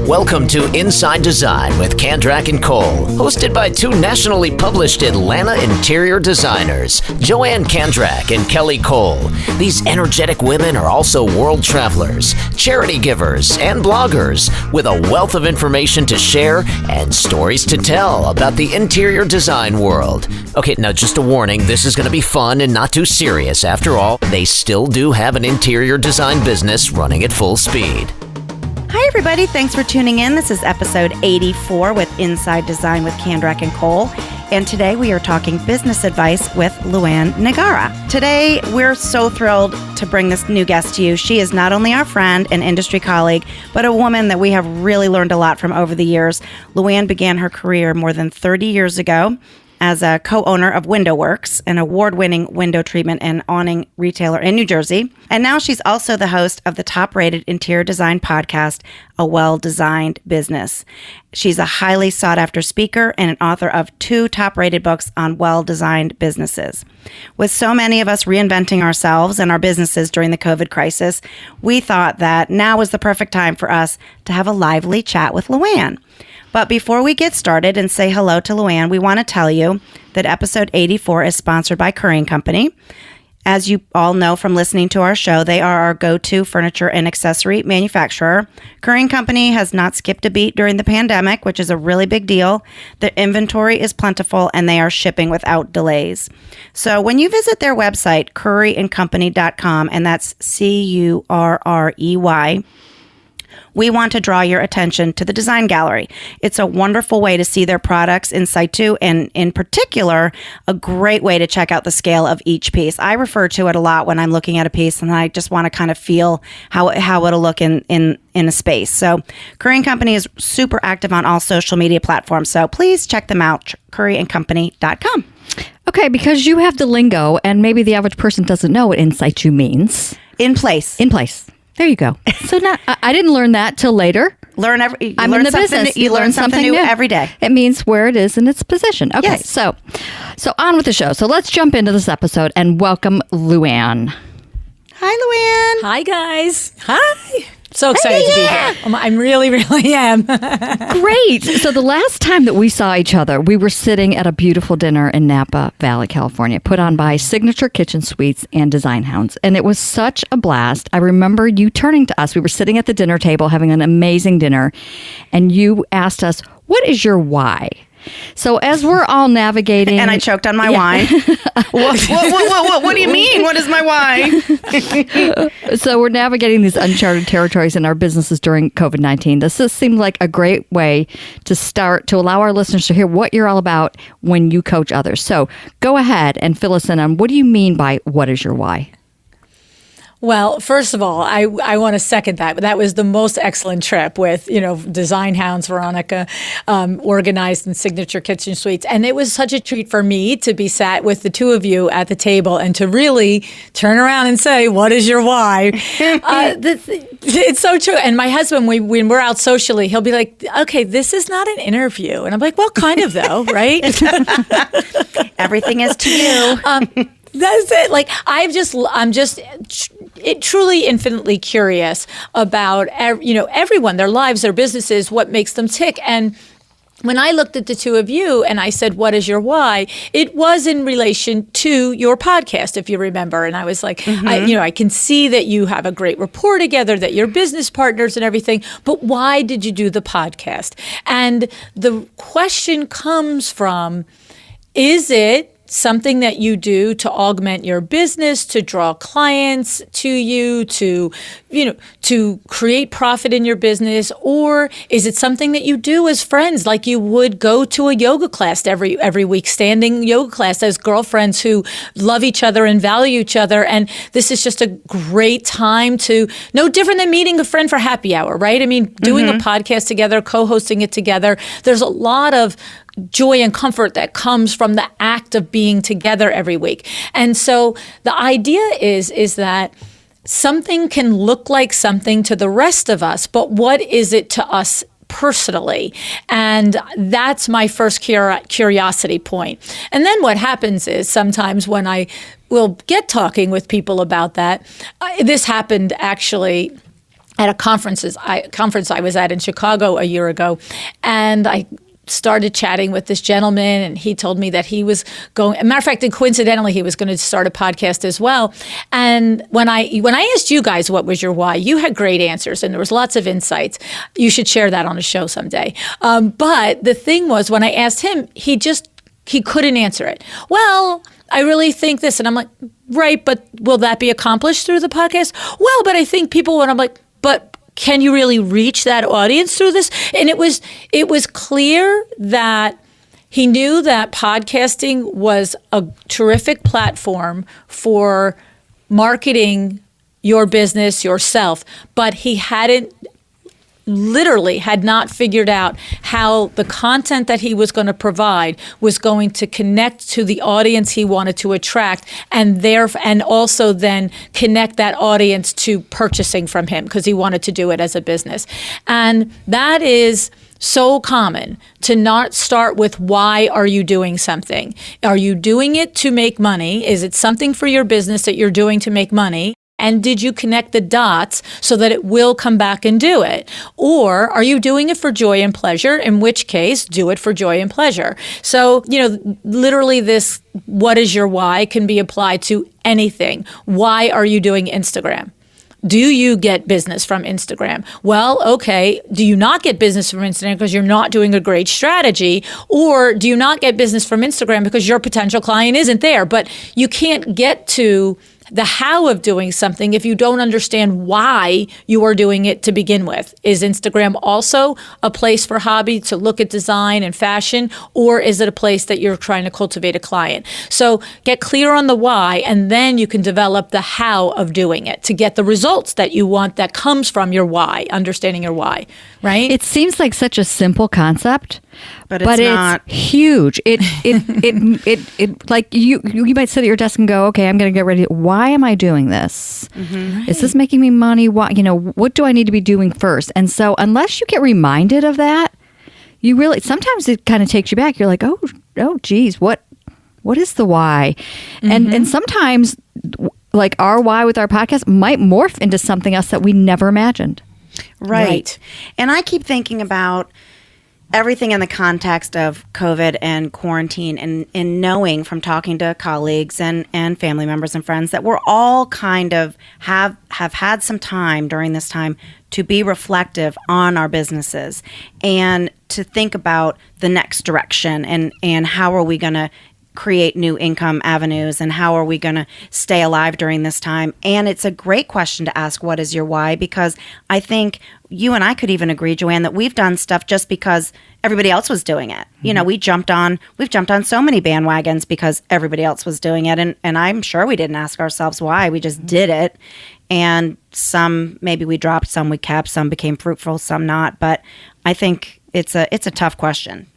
Welcome to Inside Design with Kandrak and Cole, hosted by two nationally published Atlanta interior designers, Joanne Kandrak and Kelly Cole. These energetic women are also world travelers, charity givers, and bloggers with a wealth of information to share and stories to tell about the interior design world. Okay, now just a warning, this is going to be fun and not too serious. After all, they still do have an interior design business running at full speed. Hi, everybody. Thanks for tuning in. This is episode 84 with Inside Design with Kandrak and Cole. And today we are talking business advice with LuAnn Nigara. Today, we're so thrilled to bring this new guest to you. She is not only our friend and industry colleague, but a woman that we have really learned a lot from over the years. LuAnn began her career more than 30 years ago as a co-owner of Window Works, an award-winning window treatment and awning retailer in New Jersey. And now she's also the host of the top-rated interior design podcast, A Well-Designed Business. She's a highly sought-after speaker and an author of 2 top-rated books on well-designed businesses. With so many of us reinventing ourselves and our businesses during the COVID crisis, we thought that now was the perfect time for us to have a lively chat with LuAnn. But before we get started and say hello to LuAnn, we want to tell you that episode 84 is sponsored by Curry & Company. As you all know from listening to our show, they are our go-to furniture and accessory manufacturer. Curry & Company has not skipped a beat during the pandemic, which is a really big deal. Their inventory is plentiful and they are shipping without delays. So when you visit their website, curryandcompany.com, and that's CURREY, we want to draw your attention to the design gallery. It's a wonderful way to see their products in situ, and in particular, a great way to check out the scale of each piece. I refer to it a lot when I'm looking at a piece and I just want to kind of feel how it'll look in a space. So Curry & Company is super active on all social media platforms. So please check them out, curryandcompany.com. Okay, because you have the lingo and maybe the average person doesn't know what in situ means. In place. In place. There you go. So now I didn't learn that till later. I'm in the business. You learn something new every day. It means where it is in its position. Okay, yes. So on with the show. So let's jump into this episode and welcome LuAnn. Hi, LuAnn. Hi, guys. Hi. So excited to be here. I really, really am. Great. So the last time that we saw each other, we were sitting at a beautiful dinner in Napa Valley, California, put on by Signature Kitchen Suites and Design Hounds. And it was such a blast. I remember you turning to us. We were sitting at the dinner table having an amazing dinner. And you asked us, what is your why? So as we're all navigating... And I choked on my wine. What do you mean? What is my why? So we're navigating these uncharted territories in our businesses during COVID-19. This just seemed like a great way to start to allow our listeners to hear what you're all about when you coach others. So go ahead and fill us in on what do you mean by what is your why? Well, first of all, I want to second that. That was the most excellent trip with, Design Hounds, Veronica, organized in Signature Kitchen Suites. And it was such a treat for me to be sat with the two of you at the table and to really turn around and say, what is your why? It's so true. And my husband, when we're out socially, he'll be like, okay, this is not an interview. And I'm like, well, kind of though, right? Everything is to you. That's it. Like I'm just truly infinitely curious about everyone, their lives, their businesses, what makes them tick. And when I looked at the two of you and I said, what is your why? It was in relation to your podcast, if you remember. And I was like, I can see that you have a great rapport together, that you're business partners and everything. But why did you do the podcast? And the question comes from, is it something that you do to augment your business, to draw clients to you, to create profit in your business? Or is it something that you do as friends, like you would go to a yoga class every week, standing yoga class as girlfriends who love each other and value each other? And this is just a great time to, no different than meeting a friend for happy hour, right? I mean, doing a podcast together, co-hosting it together, there's a lot of joy and comfort that comes from the act of being together every week. And so the idea is that something can look like something to the rest of us, but what is it to us personally? And that's my first curiosity point. And then what happens is sometimes when I will get talking with people about that, this happened actually at a conference I was at in Chicago a year ago, and I started chatting with this gentleman, and he told me that he was going, matter of fact, and coincidentally, he was going to start a podcast as well. And when I asked you guys what was your why, you had great answers and there was lots of insights. You should share that on a show someday. But the thing was, when I asked him, he couldn't answer it. Well, I really think this. And I'm like, right, but will that be accomplished through the podcast? Well, but I think people, and I'm like, but can you really reach that audience through this? And it was clear that he knew that podcasting was a terrific platform for marketing your business, yourself, but he literally had not figured out how the content that he was going to provide was going to connect to the audience he wanted to attract, and also then connect that audience to purchasing from him, because he wanted to do it as a business. And that is so common, to not start with why are you doing something? Are you doing it to make money? Is it something for your business that you're doing to make money? And did you connect the dots so that it will come back and do it? Or are you doing it for joy and pleasure? In which case, do it for joy and pleasure. So, literally this, what is your why, can be applied to anything. Why are you doing Instagram? Do you get business from Instagram? Well, okay. Do you not get business from Instagram because you're not doing a great strategy? Or do you not get business from Instagram because your potential client isn't there? But you can't get to the how of doing something if you don't understand why you are doing it to begin with. Is Instagram also a place for hobby to look at design and fashion, or is it a place that you're trying to cultivate a client? So get clear on the why, and then you can develop the how of doing it to get the results that you want that comes from your why, understanding your why, right? It seems like such a simple concept, but it's not. It's huge. It like you might sit at your desk and go, okay, I'm going to get ready. Why am I doing this? Mm-hmm. Right. Is this making me money? What do I need to be doing first? And so unless you get reminded of that, you really, sometimes it kind of takes you back. You're like, oh geez, what is the why? Mm-hmm. And sometimes like our why with our podcast might morph into something else that we never imagined. Right. And I keep thinking about everything in the context of COVID and quarantine, and knowing from talking to colleagues and family members and friends that we're all kind of have had some time during this time to be reflective on our businesses and to think about the next direction and how are we going to create new income avenues and how are we going to stay alive during this time. And it's a great question to ask, what is your why? Because I think you and I could even agree, Joanne, that we've done stuff just because everybody else was doing it. Mm-hmm. We've jumped on so many bandwagons because everybody else was doing it. And I'm sure we didn't ask ourselves why. We just did it. And some, maybe we dropped, some we kept, some became fruitful, some not. But I think it's a tough question.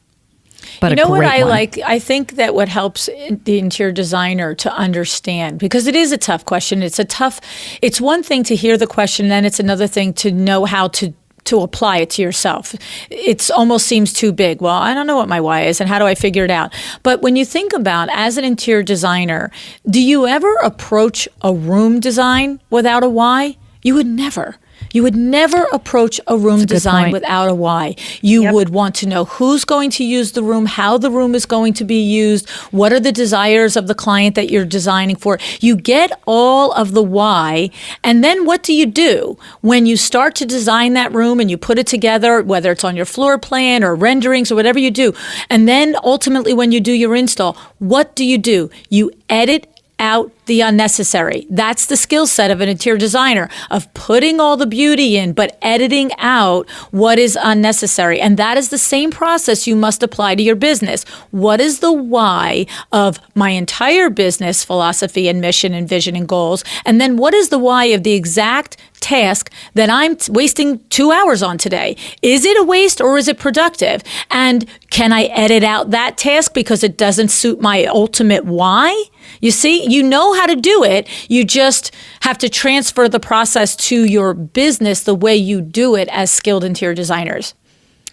But you know what I like? I think that what helps the interior designer to understand, because it is a tough question. It's one thing to hear the question, then it's another thing to know how to apply it to yourself. It almost seems too big. Well, I don't know what my why is and how do I figure it out? But when you think about, as an interior designer, do you ever approach a room design without a why? You would never. You would never approach a room design without a why. You would want to know who's going to use the room, how the room is going to be used, what are the desires of the client that you're designing for. You get all of the why, and then what do you do? When you start to design that room and you put it together, whether it's on your floor plan or renderings or whatever you do, and then ultimately when you do your install, what do? You edit out the unnecessary. That's the skill set of an interior designer, of putting all the beauty in, but editing out what is unnecessary. And that is the same process you must apply to your business. What is the why of my entire business philosophy and mission and vision and goals? And then what is the why of the exact task that I'm wasting 2 hours on today? Is it a waste or is it productive? And can I edit out that task because it doesn't suit my ultimate why? You see, you know how to do it. You just have to transfer the process to your business the way you do it as skilled interior designers.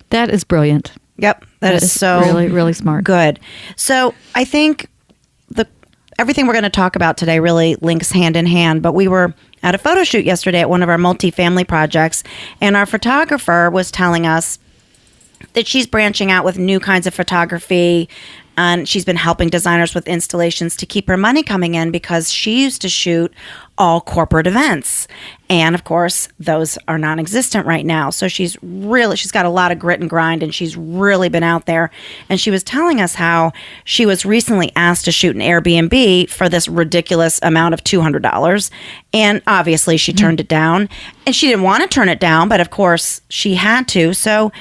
That is brilliant. Yep. That is so really, really smart. Good. So I think everything we're going to talk about today really links hand in hand. But we were at a photo shoot yesterday at one of our multifamily projects, and our photographer was telling us that she's branching out with new kinds of photography, and she's been helping designers with installations to keep her money coming in because she used to shoot all corporate events. And of course, those are non-existent right now. So she's got a lot of grit and grind, and she's really been out there. And she was telling us how she was recently asked to shoot an Airbnb for this ridiculous amount of $200. And obviously she turned it down, and she didn't want to turn it down, but of course she had to. So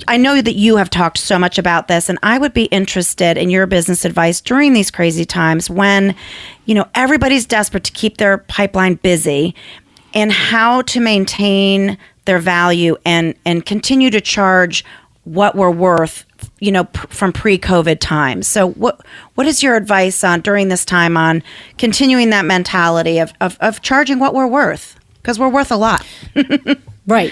I know that you have talked so much about this, and I would be interested in your business advice during these crazy times when, everybody's desperate to keep their pipeline busy, and how to maintain their value and continue to charge what we're worth, from pre-COVID times. So what is your advice on during this time on continuing that mentality of charging what we're worth? Because we're worth a lot. Right,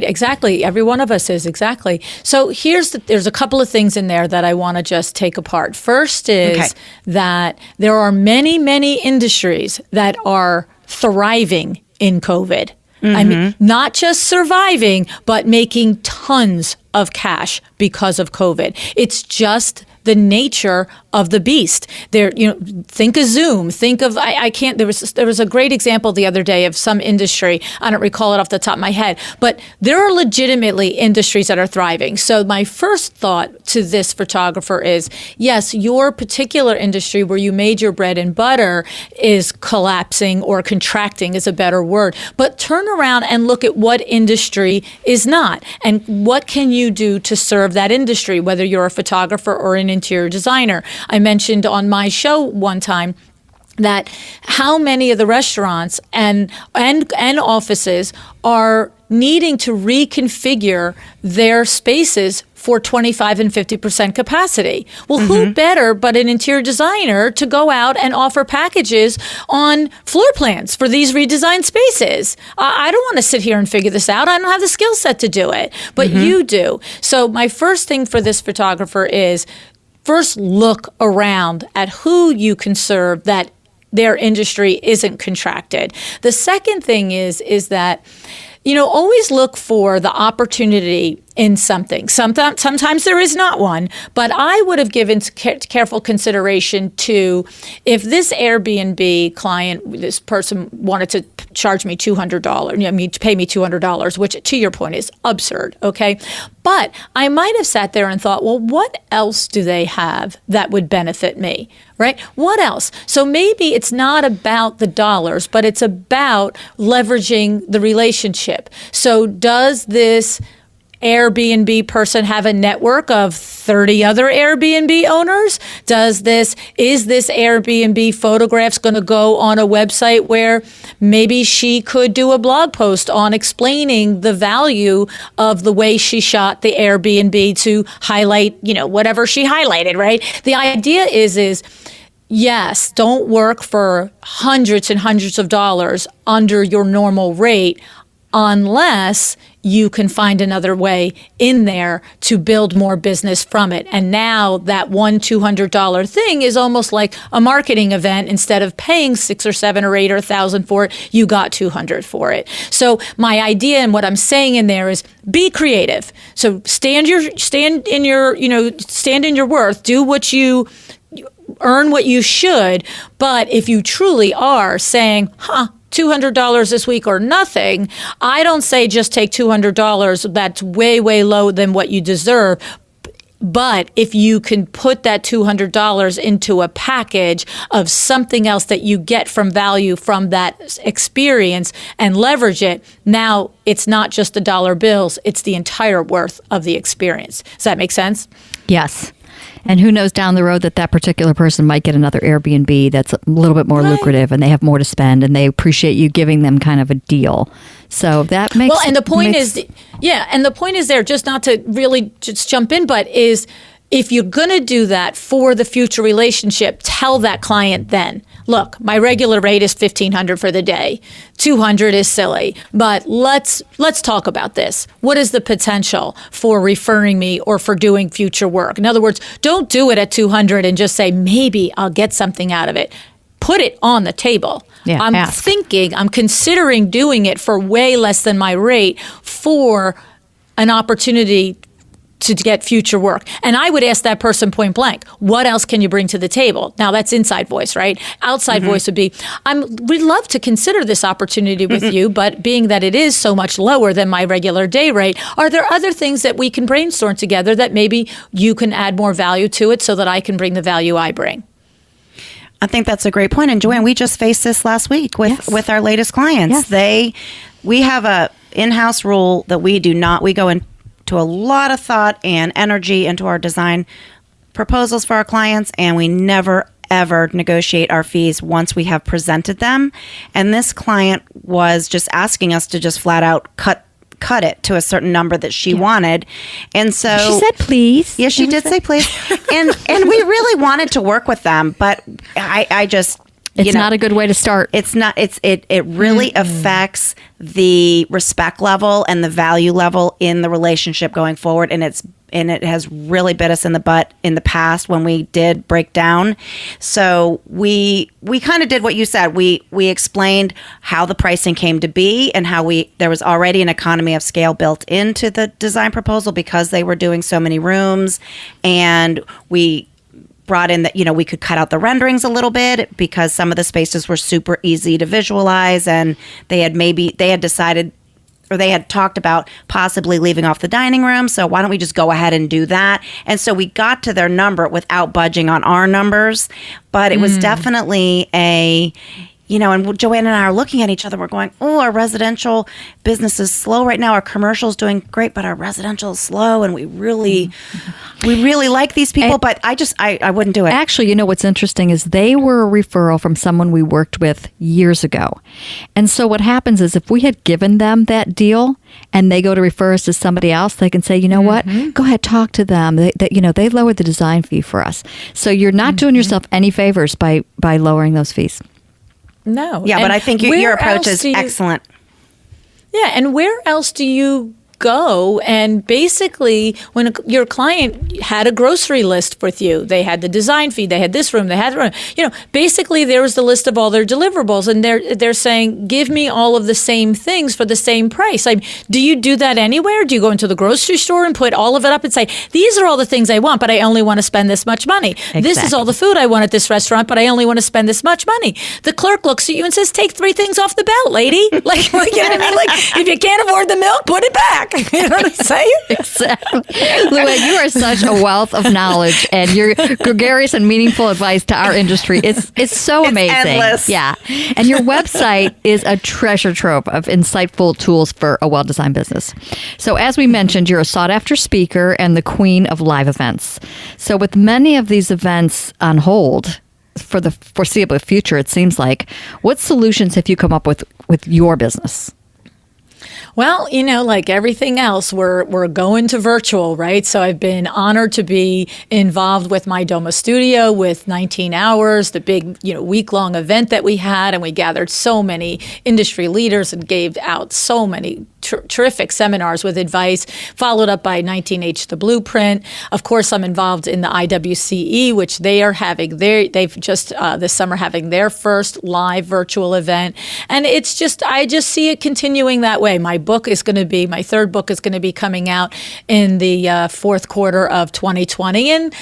exactly. Every one of us is, exactly. So there's a couple of things in there that I want to just take apart. First is that there are many, many industries that are thriving in COVID. I mean, not just surviving, but making tons of cash because of COVID. It's just the nature of the beast. Think of Zoom. Think of I can't. There was a great example the other day of some industry. I don't recall it off the top of my head, but there are legitimately industries that are thriving. So my first thought to this photographer is, yes, your particular industry where you made your bread and butter is collapsing, or contracting is a better word. But turn around and look at what industry is not, and what can you do to serve that industry, whether you're a photographer or an interior designer. I mentioned on my show one time that how many of the restaurants and offices are needing to reconfigure their spaces for 25 and 50% capacity. Well, who better but an interior designer to go out and offer packages on floor plans for these redesigned spaces? I don't want to sit here and figure this out. I don't have the skill set to do it, but you do. So my first thing for this photographer is first look around at who you can serve that their industry isn't contracted. The second thing is that always look for the opportunity in something. Sometimes there is not one, but I would have given careful consideration to if this Airbnb client, this person wanted to charge me $200, pay me $200, which to your point is absurd, okay? But I might have sat there and thought, well, what else do they have that would benefit me, right? What else? So maybe it's not about the dollars, but it's about leveraging the relationship. So does this Airbnb person have a network of 30 other Airbnb owners? Is this Airbnb photographs going to go on a website where maybe she could do a blog post on explaining the value of the way she shot the Airbnb to highlight, whatever she highlighted, right? The idea is yes, don't work for hundreds and hundreds of dollars under your normal rate unless you can find another way in there to build more business from it. And now that $200 thing is almost like a marketing event. Instead of paying $6 or $7 or $8 or $1,000 for it, you got $200 for it. So my idea and what I'm saying in there is be creative. So stand in your worth. Do what you earn what you should. But if you truly are saying, $200 this week or nothing, I don't say just take $200. That's way, way low than what you deserve. But if you can put that $200 into a package of something else that you get from value from that experience and leverage it, now it's not just the dollar bills, it's the entire worth of the experience. Does that make sense? Yes. And who knows down the road that particular person might get another Airbnb that's a little bit more lucrative and they have more to spend and they appreciate you giving them kind of a deal. So that makes... Well, and the point is, and the point is there, just not to really just jump in, but is if you're going to do that for the future relationship, tell that client then, look, my regular rate is $1,500 for the day. $200 is silly, but let's talk about this. What is the potential for referring me or for doing future work? In other words, don't do it at $200 and just say, maybe I'll get something out of it. Put it on the table. Yeah, I'm considering doing it for way less than my rate for an opportunity to get future work. And I would ask that person point blank, what else can you bring to the table? Now that's inside voice, right? Outside voice would be, we'd love to consider this opportunity with you, but being that it is so much lower than my regular day rate, are there other things that we can brainstorm together that maybe you can add more value to it so that I can bring the value I bring? I think that's a great point. And Joanne, we just faced this last week with our latest clients. Yes. We have a in-house rule that we go into a lot of thought and energy into our design proposals for our clients, and we never ever negotiate our fees once we have presented them. And this client was just asking us to just flat out cut it to a certain number that she wanted. And so she said please. Yeah, she did say please. and we really wanted to work with them, but I just it's not a good way to start. It's not. It really affects the respect level and the value level in the relationship going forward, and it has really bit us in the butt in the past when we did break down. So we kind of did what you said. We explained how the pricing came to be and how there was already an economy of scale built into the design proposal because they were doing so many rooms, and we brought in that, we could cut out the renderings a little bit because some of the spaces were super easy to visualize, and they had decided, or they had talked about possibly leaving off the dining room. So why don't we just go ahead and do that? And so we got to their number without budging on our numbers, but it was definitely and Joanne and I are looking at each other. We're going, oh, our residential business is slow right now. Our commercial is doing great, but our residential is slow. And we really like these people, but I wouldn't do it. Actually, what's interesting is they were a referral from someone we worked with years ago. And so what happens is if we had given them that deal and they go to refer us to somebody else, they can say, you know what, go ahead, talk to them. They lowered the design fee for us. So you're not doing yourself any favors by lowering those fees. No. Yeah, but I think your approach is excellent. Yeah, and where else do you go? And basically, when your client had a grocery list with you, they had the design fee, they had this room, they had the room. Basically there was the list of all their deliverables, and they're saying, give me all of the same things for the same price. Do you do that anywhere? Do you go into the grocery store and put all of it up and say, these are all the things I want, but I only want to spend this much money. Exactly. This is all the food I want at this restaurant, but I only want to spend this much money. The clerk looks at you and says, take 3 things off the belt, lady. You know what I mean? If you can't afford the milk, put it back. You know what I'm saying? Exactly. LuAnn, you are such a wealth of knowledge, and your gregarious and meaningful advice to our industry. It's so amazing. Endless. Yeah. And your website is a treasure trove of insightful tools for a well-designed business. So as we mentioned, you're a sought-after speaker and the queen of live events. So with many of these events on hold for the foreseeable future, it seems like, what solutions have you come up with your business? Well, like everything else, we're going to virtual, right? So I've been honored to be involved with my Doma studio with 19 Hours, the big, week-long event that we had, and we gathered so many industry leaders and gave out so many terrific seminars with advice, followed up by 19H The Blueprint. Of course, I'm involved in the IWCE, which they are having they've just this summer having their first live virtual event. And I just see it continuing that way. My third book is going to be coming out in the fourth quarter of 2020. And,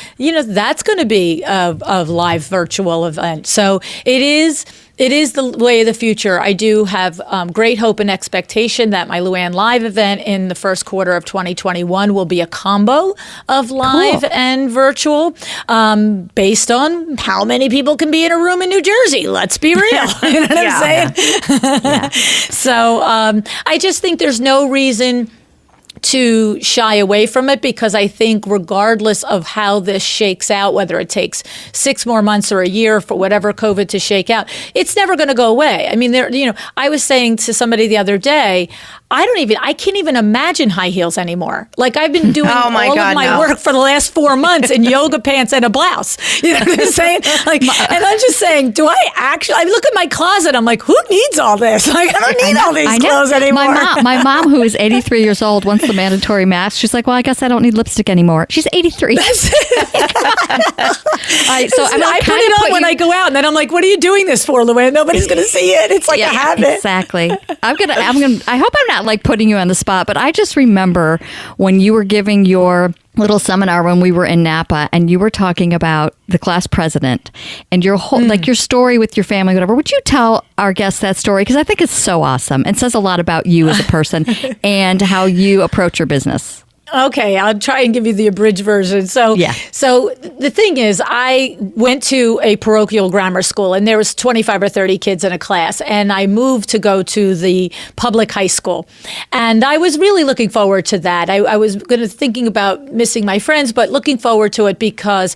that's going to be a live virtual event. So it is the way of the future. I do have great hope and expectation that my LuAnn Live event in the first quarter of 2021 will be a combo of live and virtual based on how many people can be in a room in New Jersey. Let's be real. You know what I'm saying? Yeah. So I just think there's no reason to shy away from it, because I think regardless of how this shakes out, whether it takes 6 more months or a year for whatever COVID to shake out, it's never going to go away. I mean, I was saying to somebody the other day, I can't even imagine high heels anymore. Like, I've been doing all of my work for the last 4 months in yoga pants and a blouse. You know what I'm saying? Like, and I'm just saying, I look at my closet, I'm like, who needs all this? Like, I don't need all these clothes anymore. My mom, who is 83 years old, wants the mandatory mask. She's like, well, I guess I don't need lipstick anymore. She's 83. I put it on when I go out, and then I'm like, what are you doing this for, LuAnn? Nobody's going to see it. It's like a habit. Exactly. I hope I'm not like putting you on the spot, but I just remember when you were giving your little seminar when we were in Napa, and you were talking about the class president and your whole, like your story with your family, whatever. Would you tell our guests that story? Because I think it's so awesome and says a lot about you as a person and how you approach your business. Okay, I'll try and give you the abridged version. So the thing is, I went to a parochial grammar school, and there was 25 or 30 kids in a class, and I moved to go to the public high school. And I was really looking forward to that. I was thinking about missing my friends, but looking forward to it because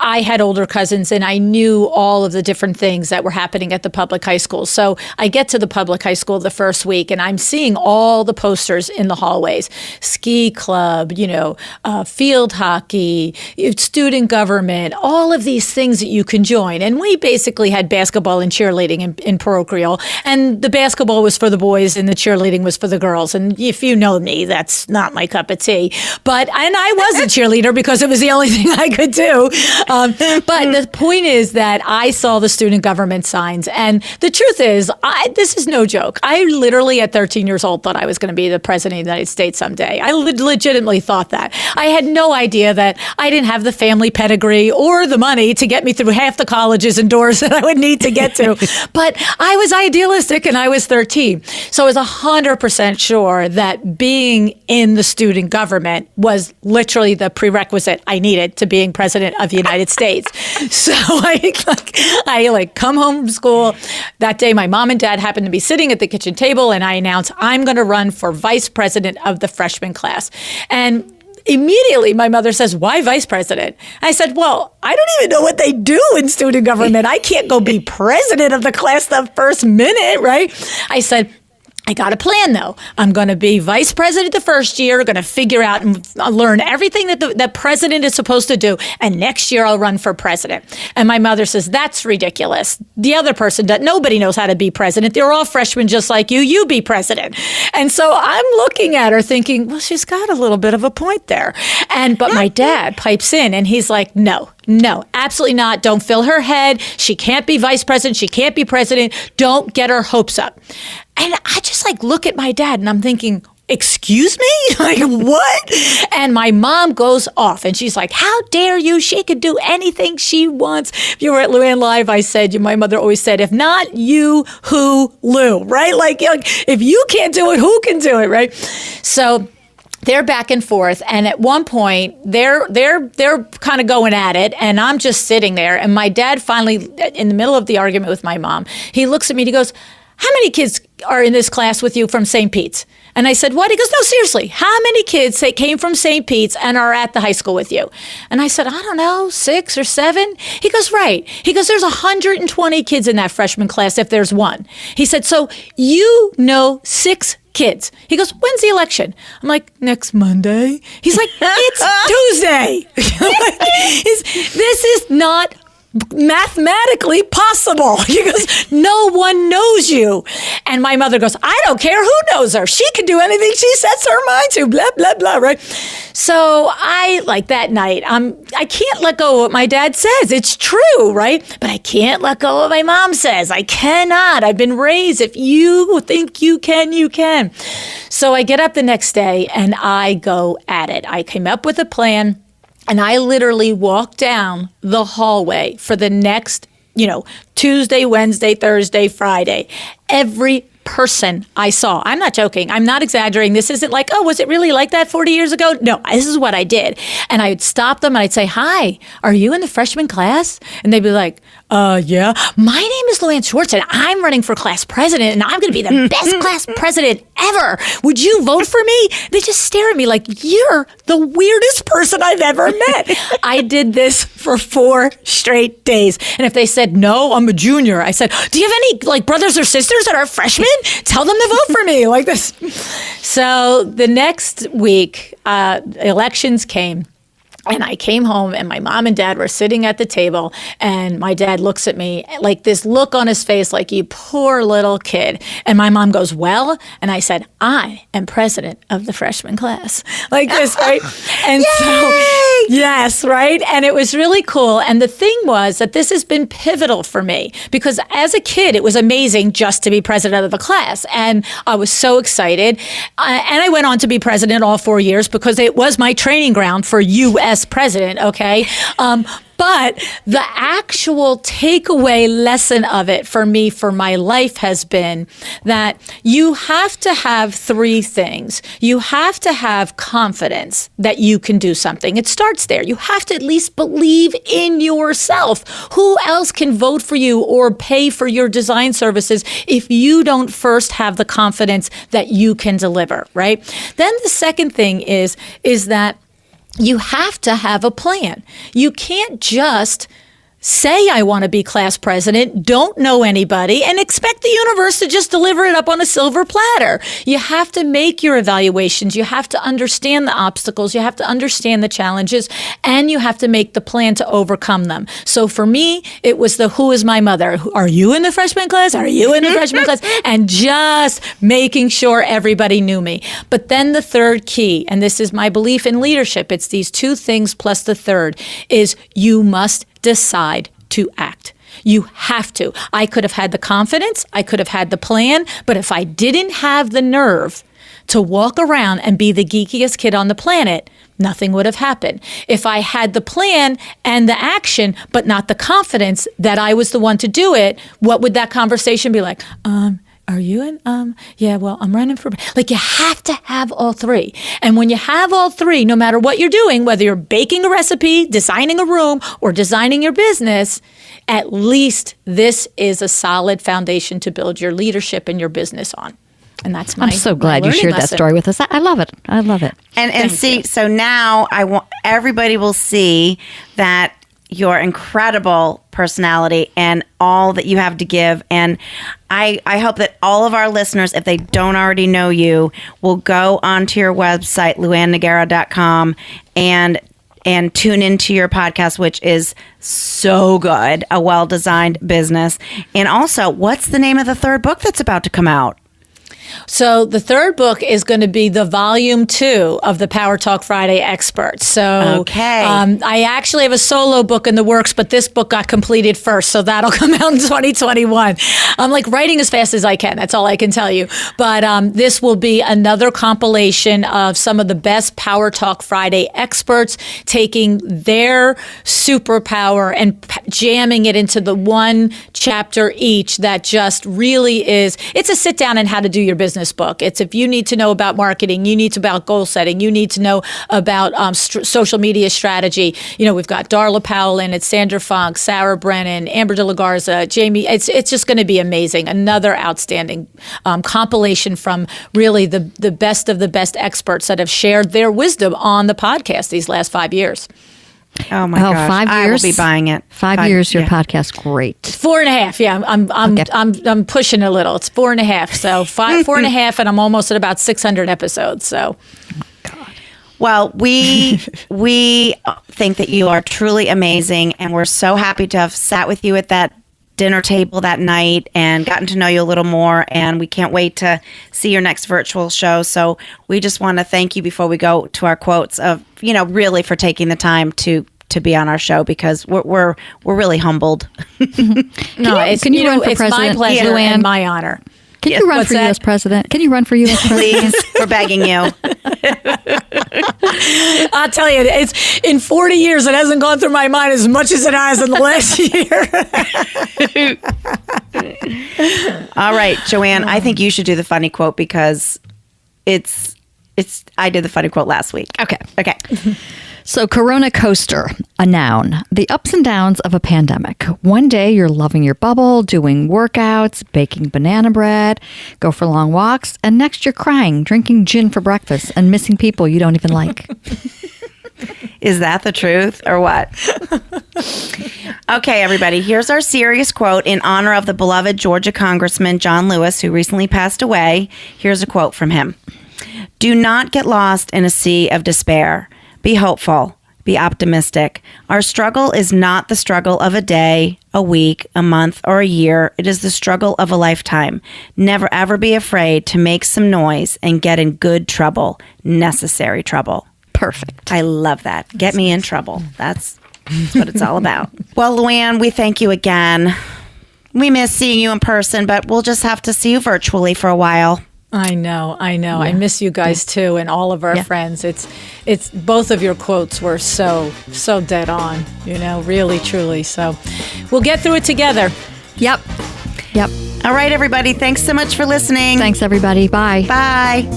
I had older cousins, and I knew all of the different things that were happening at the public high school. So I get to the public high school the first week, and I'm seeing all the posters in the hallways: ski club, field hockey, student government, all of these things that you can join. And we basically had basketball and cheerleading in parochial, and the basketball was for the boys and the cheerleading was for the girls. And if you know me, that's not my cup of tea. And I was a cheerleader because it was the only thing I could do. But the point is that I saw the student government signs. And the truth is, this is no joke. I literally at 13 years old thought I was going to be the president of the United States someday. I legitimately thought that. I had no idea that I didn't have the family pedigree or the money to get me through half the colleges and doors that I would need to get to. But I was idealistic, and I was 13. So I was 100% sure that being in the student government was literally the prerequisite I needed to being president of the United States. So I come home from school. That day, my mom and dad happened to be sitting at the kitchen table, and I announced, I'm going to run for vice president of the freshman class. And immediately my mother says, why vice president? I said, well, I don't even know what they do in student government. I can't go be president of the class the first minute, right? I said, I got a plan, though. I'm going to be vice president the first year, going to figure out and learn everything that the president is supposed to do. And next year I'll run for president. And my mother says, that's ridiculous. The other person, nobody knows how to be president. They're all freshmen just like you. You be president. And so I'm looking at her thinking, well, she's got a little bit of a point there. But my dad pipes in, and he's like, no, absolutely not. Don't fill her head. She can't be vice president. She can't be president. Don't get her hopes up. And I just look at my dad, and I'm thinking, excuse me? What? And my mom goes off, and she's like, how dare you? She could do anything she wants. If you were at LuAnn Live, I said, my mother always said, if not you, who, Lou, right? If you can't do it, who can do it, right? So they're back and forth, and at one point they're kind of going at it, and I'm just sitting there. And my dad finally, in the middle of the argument with my mom, he looks at me and he goes, how many kids are in this class with you from St. Pete's? And I said, what? He goes, no, seriously, how many kids came from St. Pete's and are at the high school with you? And I said, I don't know, 6 or 7. He goes, right. He goes, there's 120 kids in that freshman class if there's one. He said, so you know 6 kids. He goes, when's the election? I'm like, next Monday. He's like, it's Tuesday. This is not mathematically possible. He goes, no one knows you. And my mother goes, I don't care who knows her. She can do anything she sets her mind to, blah, blah, blah, right? So that night, I can't let go of what my dad says. It's true, right? But I can't let go of what my mom says. I cannot. I've been raised, if you think you can, you can. So I get up the next day and I go at it. I came up with a plan. And I literally walked down the hallway for the next, Tuesday, Wednesday, Thursday, Friday. Every person I saw, I'm not joking, I'm not exaggerating. This isn't like, oh, was it really like that 40 years ago? No, this is what I did. And I would stop them and I'd say, hi, are you in the freshman class? And they'd be like, Yeah. My name is LuAnn Schwartz, and I'm running for class president, and I'm going to be the best class president ever. Would you vote for me? They just stare at me like, you're the weirdest person I've ever met. I did this for 4 straight days. And if they said, no, I'm a junior, I said, do you have any like brothers or sisters that are freshmen? Tell them to vote for me like this. So the next week, elections came. And I came home and my mom and dad were sitting at the table, and my dad looks at me like this look on his face, like, you poor little kid. And my mom goes, well, and I said, I am president of the freshman class, like this, right? And so, yes, right? And it was really cool. And the thing was that this has been pivotal for me because as a kid, it was amazing just to be president of the class. And I was so excited. And I went on to be president all 4 years because it was my training ground for U.S. president, okay? But the actual takeaway lesson of it for me, for my life, has been that you have to have 3 things. You have to have confidence that you can do something. It starts there. You have to at least believe in yourself. Who else can vote for you or pay for your design services if you don't first have the confidence that you can deliver, right? Then the second thing is that you have to have a plan. You can't just say, I want to be class president, don't know anybody, and expect the universe to just deliver it up on a silver platter. You have to make your evaluations. You have to understand the obstacles. You have to understand the challenges, and you have to make the plan to overcome them. So for me, it was the who is my mother? Are you in the freshman class? Are you in the freshman class? And just making sure everybody knew me. But then the third key, and this is my belief in leadership, it's these 2 things plus the third, is you must decide to act. You have to. I could have had the confidence, I could have had the plan, but if I didn't have the nerve to walk around and be the geekiest kid on the planet, nothing would have happened. If I had the plan and the action, but not the confidence that I was the one to do it, what would that conversation be like? Are you in? Yeah, well, I'm running for... Like, you have to have all 3. And when you have all 3, no matter what you're doing, whether you're baking a recipe, designing a room, or designing your business, at least this is a solid foundation to build your leadership and your business on. And that's my... I'm so glad you shared that story with us. I love it. I love it. And see, so now I want everybody will see that your incredible personality and all that you have to give. And I hope that all of our listeners, if they don't already know you, will go onto your website, LuAnnNigara.com, and tune into your podcast, which is so good, a well-designed business. And also, what's the name of the 3rd book that's about to come out? So the 3rd book is going to be the volume 2 of the Power Talk Friday Experts. So I actually have a solo book in the works, but this book got completed first. So that'll come out in 2021. I'm like writing as fast as I can. That's all I can tell you. But this will be another compilation of some of the best Power Talk Friday experts, taking their superpower and jamming it into the one chapter each that just really is, it's a sit down and how to do your business book. It's if you need to know about marketing, you need to know about goal setting, you need to know about social media strategy. You know, we've got Darla Powell in it, Sandra Funk, Sarah Brennan, Amber De La Garza, Jamie. It's just going to be amazing. Another outstanding compilation from really the best of the best experts that have shared their wisdom on the podcast these last 5 years. Oh my gosh! 5 years. I will be buying it. 5 years. Your podcast, great. 4.5. Yeah, I'm pushing a little. It's 4.5. So 4.5, and I'm almost at about 600 episodes. So, well, we think that you are truly amazing, and we're so happy to have sat with you at that dinner table that night and gotten to know you a little more, and we can't wait to see your next virtual show. So we just want to thank you before we go to our quotes of, really for taking the time to be on our show, because we're really humbled. Can you run for it's president? my pleasure, LuAnn? And my honor. Can you run for U.S. president? Can you run for U.S. president? Please, we're begging you. I'll tell you, it's in 40 years, it hasn't gone through my mind as much as it has in the last year. All right, Joanne, I think you should do the funny quote, because I did the funny quote last week. Okay. So, Corona Coaster, a noun, the ups and downs of a pandemic. One day you're loving your bubble, doing workouts, baking banana bread, go for long walks, and next you're crying, drinking gin for breakfast, and missing people you don't even like. Is that the truth or what? Okay, everybody, here's our serious quote in honor of the beloved Georgia Congressman John Lewis, who recently passed away. Here's a quote from him. "Do not get lost in a sea of despair. Be hopeful. Be optimistic. Our struggle is not the struggle of a day, a week, a month, or a year. It is the struggle of a lifetime. Never ever be afraid to make some noise and get in good trouble, necessary trouble." Perfect. I love that. Get me in trouble. That's what it's all about. Well, LuAnn, we thank you again. We miss seeing you in person, but we'll just have to see you virtually for a while. I know. I miss you guys too, and all of our friends. It's both of your quotes were so dead on, really, truly. So we'll get through it together. Yep. All right, everybody. Thanks so much for listening. Thanks, everybody. Bye. Bye.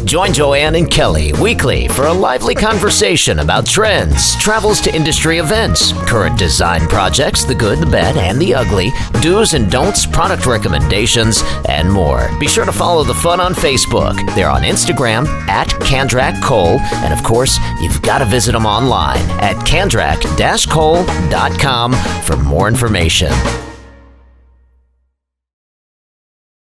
Join Joanne and Kelly weekly for a lively conversation about trends, travels to industry events, current design projects, the good, the bad, and the ugly, do's and don'ts, product recommendations, and more. Be sure to follow the fun on Facebook. They're on Instagram at Kandrak-Cole, and of course, you've got to visit them online at kandrak-cole.com for more information.